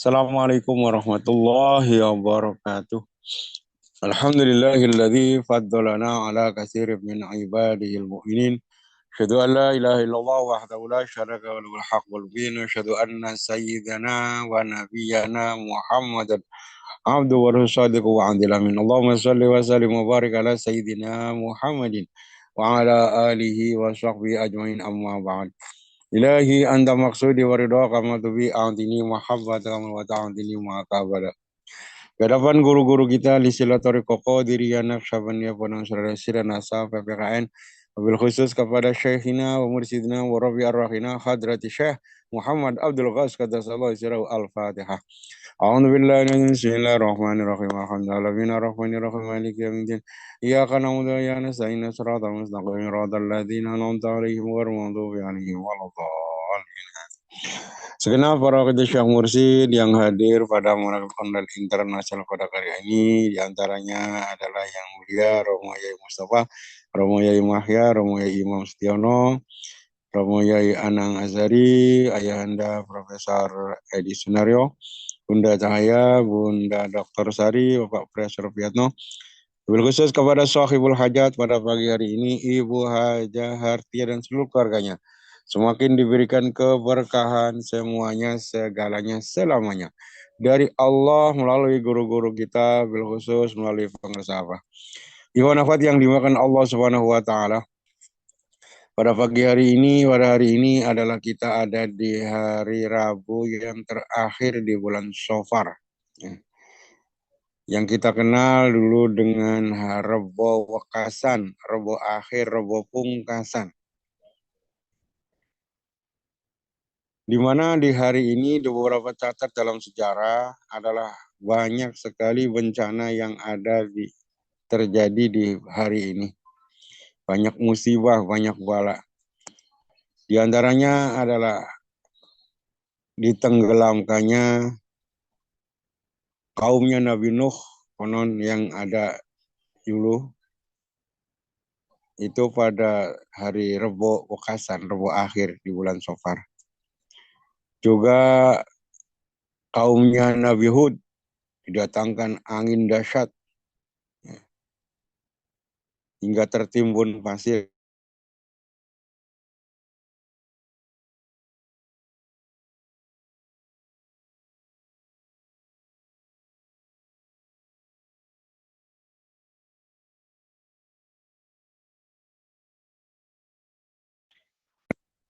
Assalamualaikum warahmatullahi wabarakatuh. Alhamdulillahilladzi faddalana ala katsirin min ibadihil mu'minin. Asyhadu an la ilaha illallah wahdahu la syarika lahu lahul haqqul mubin. Asyhadu anna sayyidana wa nabiyyana Muhammadan abduhu wa rasuluhu wa adila min. Allahumma shalli wa sallim wa barik ala sayyidina Muhammadin wa ala alihi wa sahbihi ajmain amma ba'd. Ilahi anta maksudi wa ridha kama tubi a'tini muhabbata kama wa ta'tini ma'akabada. Hadapan guru-guru kita Lisilatori Koko Diriya Naqsyabandiyah Pondok Sirana Asaf PPKN, wabil khusus kepada Syekhina wa Mursidina wa Rabi Ar-Rahina Hadrati Syekh Muhammad Abdul Ghaz Qaddasallahu Sirau Al-Fatihah. A'udzu billahi Bismillahirrahmanirrahim. Alhamdulillahirrahmanirrahim. Maliki yaumiddin. Iyyaka na'budu wa iyyaka nasta'in. Shiratal mustaqim. Shiratal ladzina an'amta 'alaihim ghairil maghdubi 'alaihim waladdallin. Segenap para ketua Syekh Mursid yang hadir pada Munafiqun Internasional pada kali ini, diantaranya adalah yang mulia Romo Yai Mustafa, Romo Yai Mahya, Romo Yai Imam Setiono, Romo Yai Anang Azari, Ayahanda Profesor Edi Sunario, Bunda Cahaya, Bunda Dr. Sari, Bapak Profesor Piatno. Wabil khusus kepada Sohibul Hajat pada pagi hari ini, Ibu Hajah Hartia dan seluruh keluarganya. Semakin diberikan keberkahan semuanya, segalanya, selamanya. Dari Allah melalui guru-guru kita, bil khusus melalui pengesabah. Iwan afat yang dimakan Allah Subhanahu wa Ta'ala. Pada pagi hari ini, pada hari ini adalah kita ada di hari Rabu yang terakhir di bulan Shofar. Yang kita kenal dulu dengan Rebo Wekasan, Rebo Akhir, Rebo Pungkasan. Di mana di hari ini di beberapa catat dalam sejarah adalah banyak sekali bencana yang terjadi di hari ini. Banyak musibah, banyak bala. Di antaranya adalah ditenggelamkannya kaumnya Nabi Nuh, konon yang ada dulu, itu pada hari Rebo Wekasan, Rebo Akhir di bulan Shofar. Juga kaumnya Nabi Hud didatangkan angin dahsyat hingga tertimbun pasir.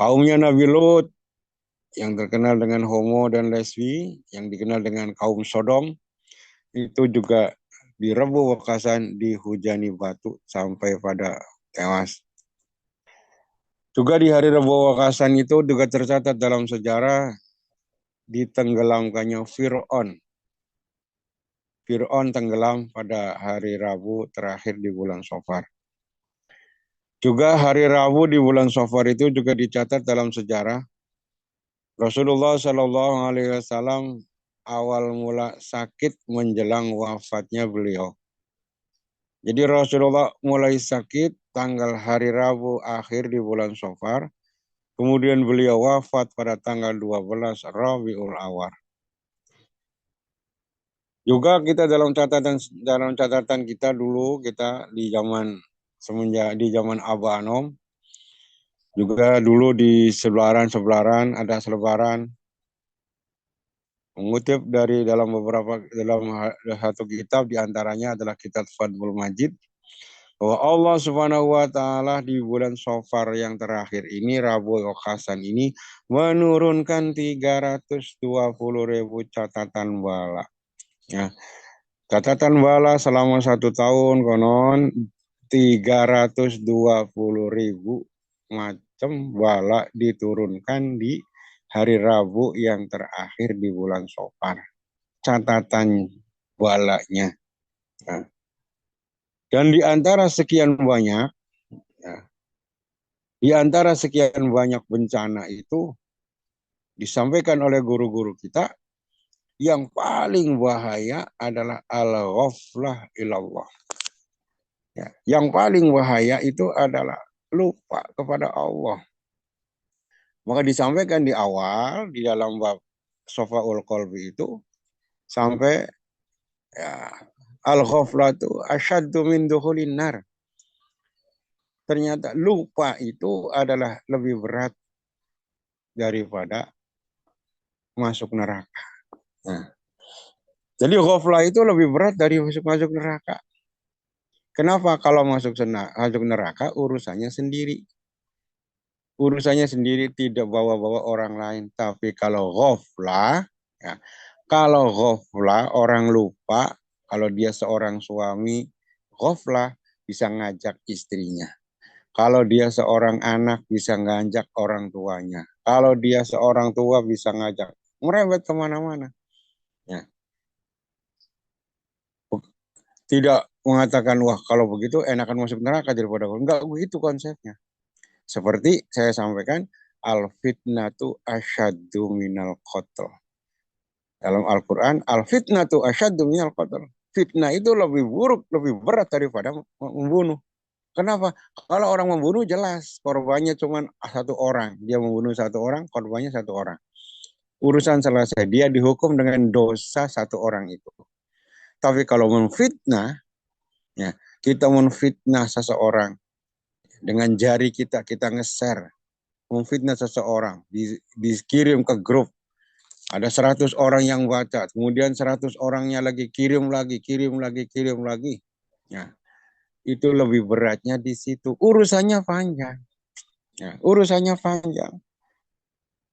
Kaumnya Nabi Lut yang terkenal dengan homo dan lesbi, yang dikenal dengan kaum Sodom, itu juga di Rebo Wekasan dihujani batu sampai pada tewas. Juga di hari Rebo Wekasan itu juga tercatat dalam sejarah ditenggelamkannya Fir'aun. Fir'aun tenggelam pada hari Rabu terakhir di bulan Shofar. Juga hari Rabu di bulan Shofar itu juga dicatat dalam sejarah Rasulullah Shallallahu Alaihi Wasallam awal mula sakit menjelang wafatnya beliau. Jadi Rasulullah mulai sakit tanggal hari Rabu akhir di bulan Shofar. Kemudian beliau wafat pada tanggal 12 Rabiul Awal. Juga kita dalam catatan kita dulu, kita di zaman Aba Anom, juga dulu di sebelaran ada selebaran mengutip dari dalam satu kitab, diantaranya adalah kitab Fathul Majid, bahwa Allah Subhanahu wa Ta'ala di bulan Shofar yang terakhir ini, Rabu Wekasan ini, menurunkan 320.000 catatan bala. Ya. Catatan bala selama 1 tahun konon 320.000 macam bala diturunkan di hari Rabu yang terakhir di bulan Shofar. Catatan balanya. Ya. Dan di antara sekian banyak, ya, di antara sekian banyak bencana itu disampaikan oleh guru-guru kita, yang paling bahaya adalah al-ghaflah ilallah. Ya, yang paling bahaya itu adalah lupa kepada Allah. Maka disampaikan di awal di dalam bab sofaul qalbi itu sampai ya, al-ghaflatu asyaddu min dukhulin nar. Ternyata lupa itu adalah lebih berat daripada masuk neraka. Nah, jadi ghaflah itu lebih berat dari masuk neraka. Kenapa? Kalau masuk neraka urusannya sendiri. Urusannya sendiri tidak bawa-bawa orang lain. Tapi kalau ghaflah, ya, kalau ghaflah orang lupa, kalau dia seorang suami, ghaflah bisa ngajak istrinya. Kalau dia seorang anak bisa ngajak orang tuanya. Kalau dia seorang tua bisa ngajak. Merembet kemana-mana. Ya. Tidak mengatakan, wah kalau begitu enakan masuk neraka daripada. Enggak begitu konsepnya. Seperti saya sampaikan, al-fitnatu asyaddu minal qatl. Dalam Al-Quran, al-fitnatu asyaddu minal qatl. Fitnah itu lebih buruk, lebih berat daripada membunuh. Kenapa? Kalau orang membunuh jelas korbannya cuma satu orang. Dia membunuh satu orang, korbannya satu orang. Urusan selesai. Dia dihukum dengan dosa satu orang itu. Tapi kalau memfitnah, ya, kita memfitnah seseorang dengan jari kita nge-share, memfitnah seseorang, dikirim ke grup, ada 100 orang yang baca, kemudian 100 orangnya lagi kirim lagi, kirim lagi, kirim lagi. Ya, itu lebih beratnya di situ. Urusannya panjang. Ya, urusannya panjang.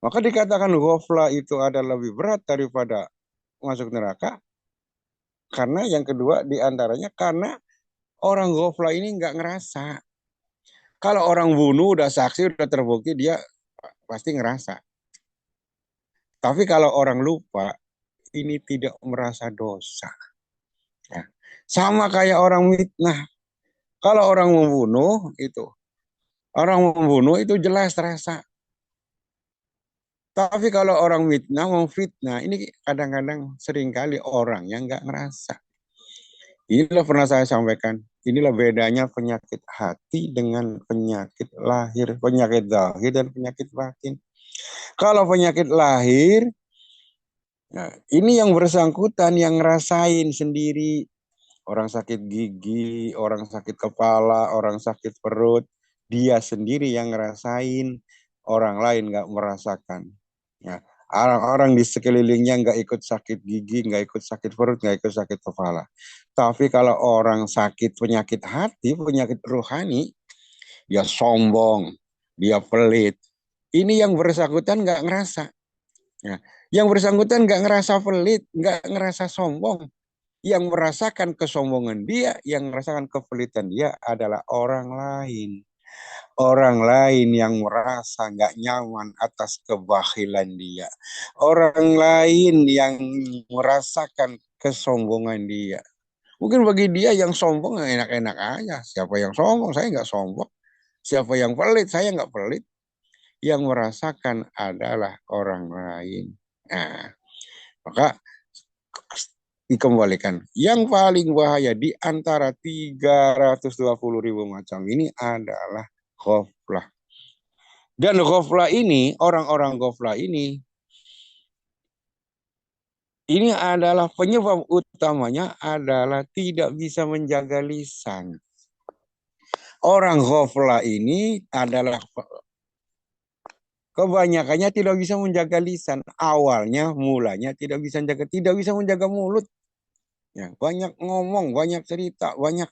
Maka dikatakan ghaflah itu adalah lebih berat daripada masuk neraka. Karena yang kedua diantaranya karena orang ghaflah ini nggak ngerasa. Kalau orang bunuh udah saksi, udah terbukti, dia pasti ngerasa. Tapi kalau orang lupa, ini tidak merasa dosa. Ya. Sama kayak orang fitnah. Kalau orang membunuh itu jelas terasa. Tapi kalau orang memfitnah, ini kadang-kadang seringkali orang yang nggak ngerasa. Inilah pernah saya sampaikan. Inilah bedanya penyakit hati dengan penyakit lahir, penyakit zahir dan penyakit batin. Kalau penyakit lahir, nah, ini yang bersangkutan yang ngerasain sendiri. Orang sakit gigi, orang sakit kepala, orang sakit perut, dia sendiri yang ngerasain, orang lain nggak merasakan. Ya, orang-orang di sekelilingnya nggak ikut sakit gigi, nggak ikut sakit perut, nggak ikut sakit kepala. Tapi kalau orang sakit penyakit hati, penyakit rohani, dia sombong, dia pelit. Ini yang bersangkutan nggak ngerasa. Ya. Yang bersangkutan nggak ngerasa pelit, nggak ngerasa sombong. Yang merasakan kesombongan dia, yang merasakan kepelitan dia adalah orang lain. Orang lain yang merasa nggak nyaman atas kebakhilan dia. Orang lain yang merasakan kesombongan dia. Mungkin bagi dia yang sombong enak-enak aja. Siapa yang sombong? Saya nggak sombong. Siapa yang pelit? Saya nggak pelit. Yang merasakan adalah orang lain. Nah, maka dikembalikan. Yang paling bahaya di antara 320.000 macam ini adalah ghaflah. Dan ghaflah ini, orang-orang ghaflah ini adalah penyebab utamanya adalah tidak bisa menjaga lisan. Orang ghaflah ini adalah kebanyakannya tidak bisa menjaga lisan. Awalnya, mulanya tidak bisa menjaga mulut. Ya, banyak ngomong, banyak cerita, banyak.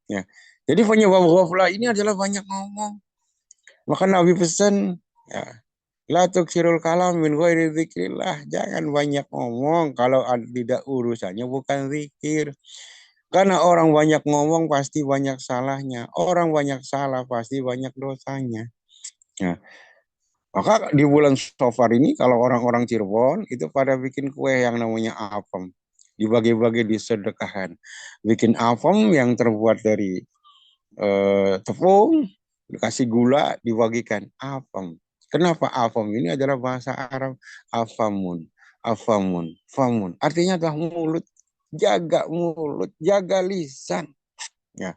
Ya. Jadi penyebab ghaflah ini adalah banyak ngomong. Maka Nabi pesan, ya, la tuksirul kalam min ghairi dzikrillah. Jangan banyak ngomong kalau tidak urusannya bukan zikir. Karena orang banyak ngomong pasti banyak salahnya. Orang banyak salah pasti banyak dosanya. Ya. Maka di bulan Safar ini kalau orang-orang Cirebon itu pada bikin kue yang namanya apem. Dibagi-bagi disedekahkan. Bikin apem yang terbuat dari tepung, dikasih gula, dibagikan apem. Kenapa apem? Ini adalah bahasa Arab afamun, afamun, famun. Artinya adalah mulut, jaga lisan. Ya,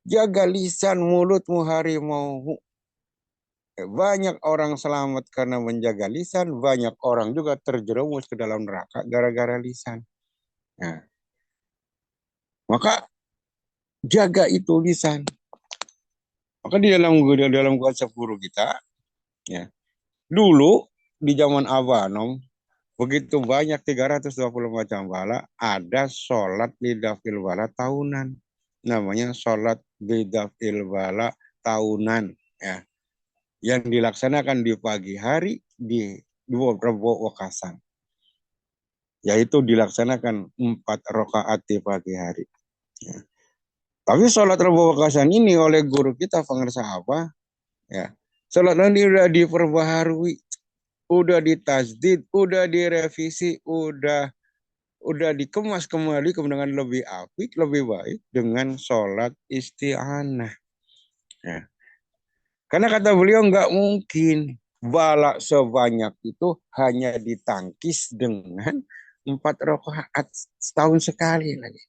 jaga lisan mulutmu harimau. Banyak orang selamat karena menjaga lisan, banyak orang juga terjerumus ke dalam neraka gara-gara lisan. Nah, maka jaga itu lisan. Maka di dalam konsep guru kita, ya, dulu di zaman Abanom, begitu banyak 320 macam bala, ada sholat lidafil bala tahunan. Namanya sholat lidafil bala tahunan. Ya, yang dilaksanakan di pagi hari di Rebo Wakasan. Yaitu dilaksanakan 4 rakaat di pagi hari. Ya. Tapi sholat Rebo Wakasan ini oleh guru kita pengersa apa? Ya. Sholat ini udah diperbaharui, udah ditajdid, udah direvisi, udah dikemas kembali dengan lebih apik, lebih baik dengan sholat isti'anah. Ya. Karena kata beliau nggak mungkin bala sebanyak itu hanya ditangkis dengan 4 rakaat setahun sekali lagi.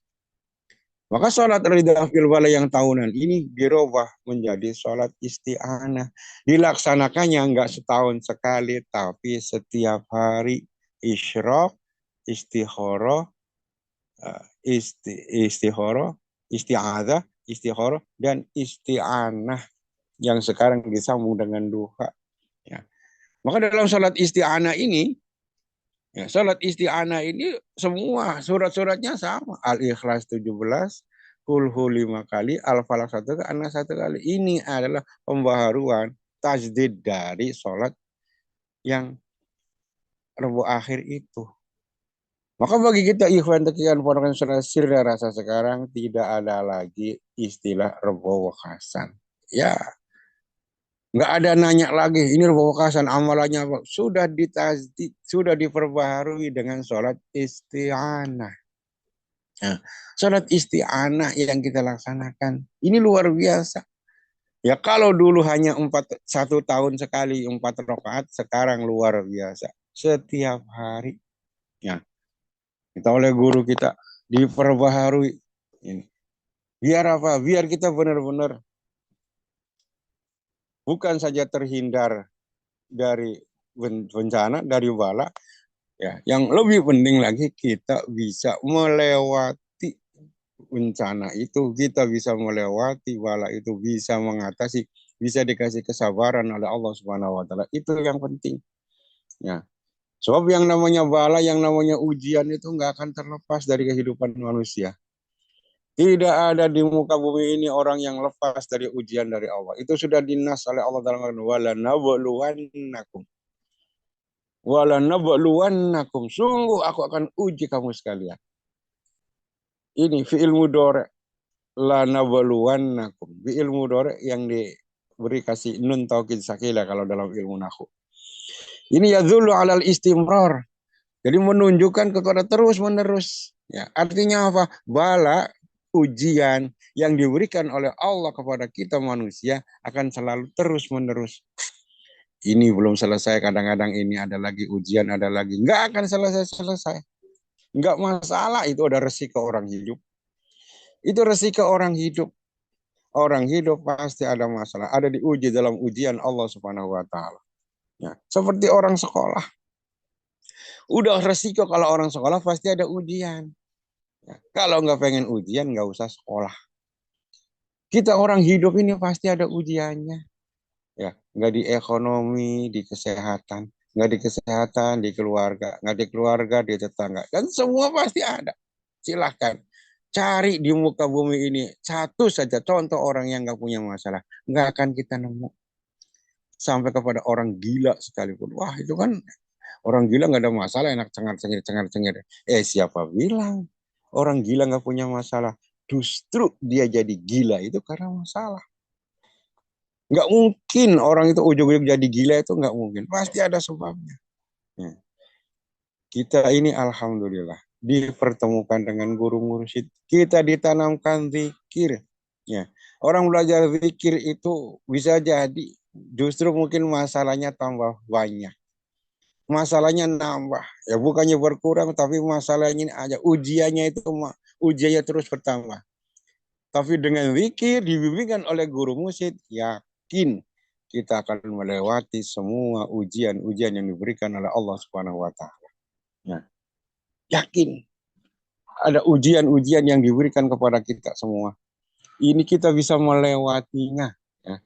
Maka sholat ridha fil bala yang tahunan ini dirubah menjadi sholat isti'anah. Dilaksanakannya nggak setahun sekali, tapi setiap hari isyraq, istikharah, istikharah, isti'adzah, istikharah, dan isti'anah yang sekarang disambung dengan duha. Ya. Maka dalam salat isti'anah ini, ya, salat isti'anah ini semua surat-suratnya sama. Al-Ikhlas 17, Kulhu 5 kali, Al-Falaq 1 kali, An-Nas 1 kali. Ini adalah pembaharuan tajdid dari salat yang Rabu akhir itu. Maka bagi kita ikhwan tekian ponakan saudara sirna rasa sekarang tidak ada lagi istilah Rabu Wakasan. Ya, nggak ada nanya lagi, ini Wakasan amalannya apa? Sudah ditajdid, sudah diperbaharui dengan sholat isti'anah. Nah, sholat isti'anah yang kita laksanakan, ini luar biasa. Ya kalau dulu hanya 1 tahun sekali 4 rakaat, sekarang luar biasa. Setiap hari. Ya, kita oleh guru kita diperbaharui. Ini. Biar apa? Biar kita benar-benar bukan saja terhindar dari bencana, dari bala, ya, yang lebih penting lagi kita bisa melewati bencana itu, kita bisa melewati bala itu, bisa mengatasi, bisa dikasih kesabaran oleh Allah Subhanahu wa taala. Itu yang penting. Ya. Sebab yang namanya bala, yang namanya ujian itu nggak akan terlepas dari kehidupan manusia. Tidak ada di muka bumi ini orang yang lepas dari ujian dari Allah. Itu sudah dinas oleh Allah dalam Al-Quran. Wala nabluwannakum. Wala nabluwannakum. Sungguh aku akan uji kamu sekalian. Ini fi'il mudhari. La nabluwannakum. Fi'il mudhari yang diberi kasih nun taukid sakila kalau dalam ilmu nahwu. Ini yadhullu alal istimrar. Jadi menunjukkan kepada terus-menerus. Ya, artinya apa? Bala ujian yang diberikan oleh Allah kepada kita manusia akan selalu terus-menerus. Ini belum selesai, kadang-kadang ini ada lagi ujian, ada lagi. Nggak akan selesai-selesai. Nggak masalah, itu ada resiko orang hidup. Itu resiko orang hidup. Orang hidup pasti ada masalah. Ada diuji dalam ujian Allah Subhanahu wa taala. Ya, seperti orang sekolah. Udah resiko kalau orang sekolah pasti ada ujian. Ya, kalau nggak pengen ujian, nggak usah sekolah. Kita orang hidup ini pasti ada ujiannya. Ya, nggak di ekonomi, di kesehatan, nggak di kesehatan, di keluarga, nggak di keluarga, di tetangga, dan semua pasti ada. Silahkan cari di muka bumi ini satu saja contoh orang yang nggak punya masalah, nggak akan kita nemu. Sampai kepada orang gila sekalipun, wah itu kan orang gila nggak ada masalah, enak cengar-cengir, cengar-cengir. Siapa bilang orang gila nggak punya masalah? Justru dia jadi gila itu karena masalah. Nggak mungkin orang itu ujung-ujung jadi gila, itu nggak mungkin. Pasti ada sebabnya. Ya. Kita ini alhamdulillah dipertemukan dengan guru mursyid. Kita ditanamkan zikir. Ya. Orang belajar zikir itu bisa jadi justru mungkin masalahnya tambah banyak. Masalahnya nambah. Ya bukannya berkurang, tapi masalahnya ini aja. Ujiannya terus bertambah. Tapi dengan zikir dibimbingkan oleh guru mursyid, yakin kita akan melewati semua ujian-ujian yang diberikan oleh Allah Subhanahu wa taala. Ya. Yakin ada ujian-ujian yang diberikan kepada kita semua. Ini kita bisa melewatinya, ya.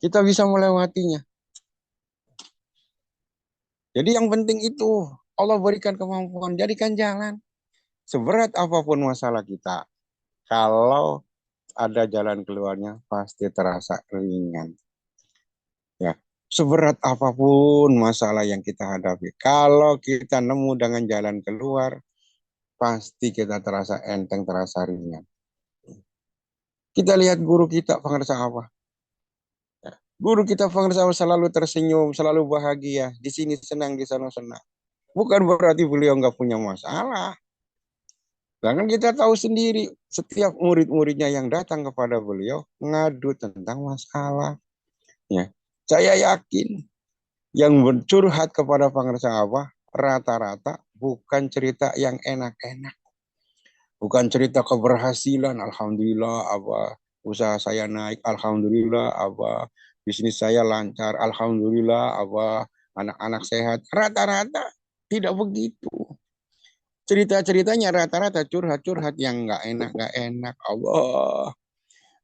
Kita bisa melewatinya. Jadi yang penting itu Allah berikan kemampuan, jadikan jalan. Seberat apapun masalah kita, kalau ada jalan keluarnya pasti terasa ringan. Ya, seberat apapun masalah yang kita hadapi, kalau kita nemu dengan jalan keluar, pasti kita terasa enteng, terasa ringan. Kita lihat guru kita pengersa apa? Ya, guru kita pengersa selalu tersenyum, selalu bahagia. Di sini senang, di sana senang. Bukan berarti beliau nggak punya masalah. Karena kita tahu sendiri, setiap murid-muridnya yang datang kepada beliau ngadu tentang masalah. Ya, saya yakin yang curhat kepada Pangersa Allah rata-rata bukan cerita yang enak-enak. Bukan cerita keberhasilan, alhamdulillah apa usaha saya naik, alhamdulillah apa bisnis saya lancar, alhamdulillah apa anak-anak sehat. Rata-rata tidak begitu. Cerita-ceritanya rata-rata curhat-curhat yang nggak enak. Allah,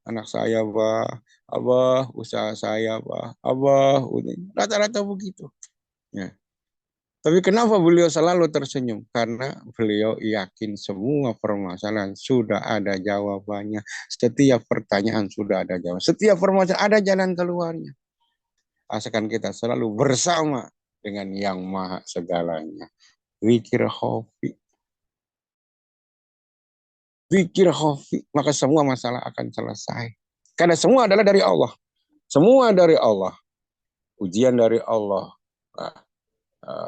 anak saya, Pak. Allah, usaha saya, Pak. Allah, rata-rata begitu. Ya. Tapi kenapa beliau selalu tersenyum? Karena beliau yakin semua permasalahan sudah ada jawabannya. Setiap pertanyaan sudah ada jawaban. Setiap permasalahan ada jalan keluarnya. Asalkan kita selalu bersama dengan yang maha segalanya. Zikir khofi. Zikir khofi. Maka semua masalah akan selesai. Karena semua adalah dari Allah. Semua dari Allah. Ujian dari Allah.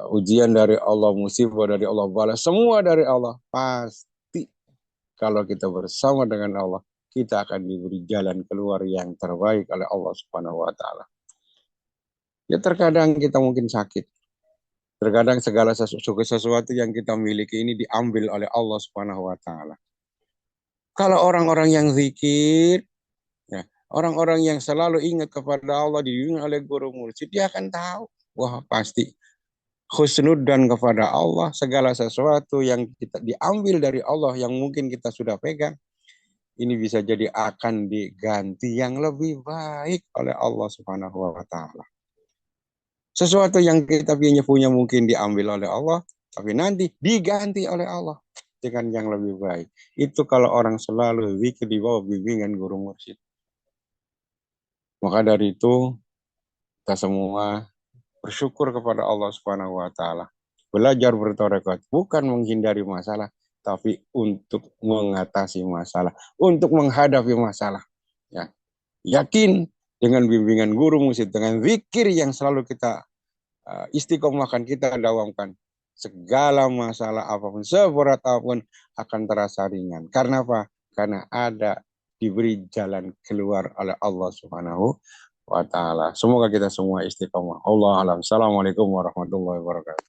Ujian dari Allah, musibah dari Allah, balas semua dari Allah. Pasti kalau kita bersama dengan Allah, kita akan diberi jalan keluar yang terbaik oleh Allah Subhanahu wa taala. Ya terkadang kita mungkin sakit. Terkadang segala sesuatu yang kita miliki ini diambil oleh Allah Subhanahu wa taala. Kalau orang-orang yang zikir, ya, orang-orang yang selalu ingat kepada Allah, dibimbing oleh guru mursyid, dia akan tahu, wah pasti khusnudan kepada Allah, segala sesuatu yang kita diambil dari Allah yang mungkin kita sudah pegang, ini bisa jadi akan diganti yang lebih baik oleh Allah Subhanahu wa taala. Sesuatu yang kita punya mungkin diambil oleh Allah, tapi nanti diganti oleh Allah dengan yang lebih baik. Itu kalau orang selalu zikir di bawah bimbingan guru mursyid. Maka dari itu kita semua bersyukur kepada Allah Subhanahu wa taala. Belajar bertorekat bukan menghindari masalah, tapi untuk mengatasi masalah, untuk menghadapi masalah. Ya. Yakin dengan bimbingan guru mursyid, dengan zikir yang selalu kita istiqomahkan, kita dawamkan, segala masalah apapun, seberat apapun akan terasa ringan. Karena apa? Karena ada diberi jalan keluar oleh Allah Subhanahu wa taala. Semoga kita semua istiqomah. Allah alam. Assalamualaikum warahmatullahi wabarakatuh.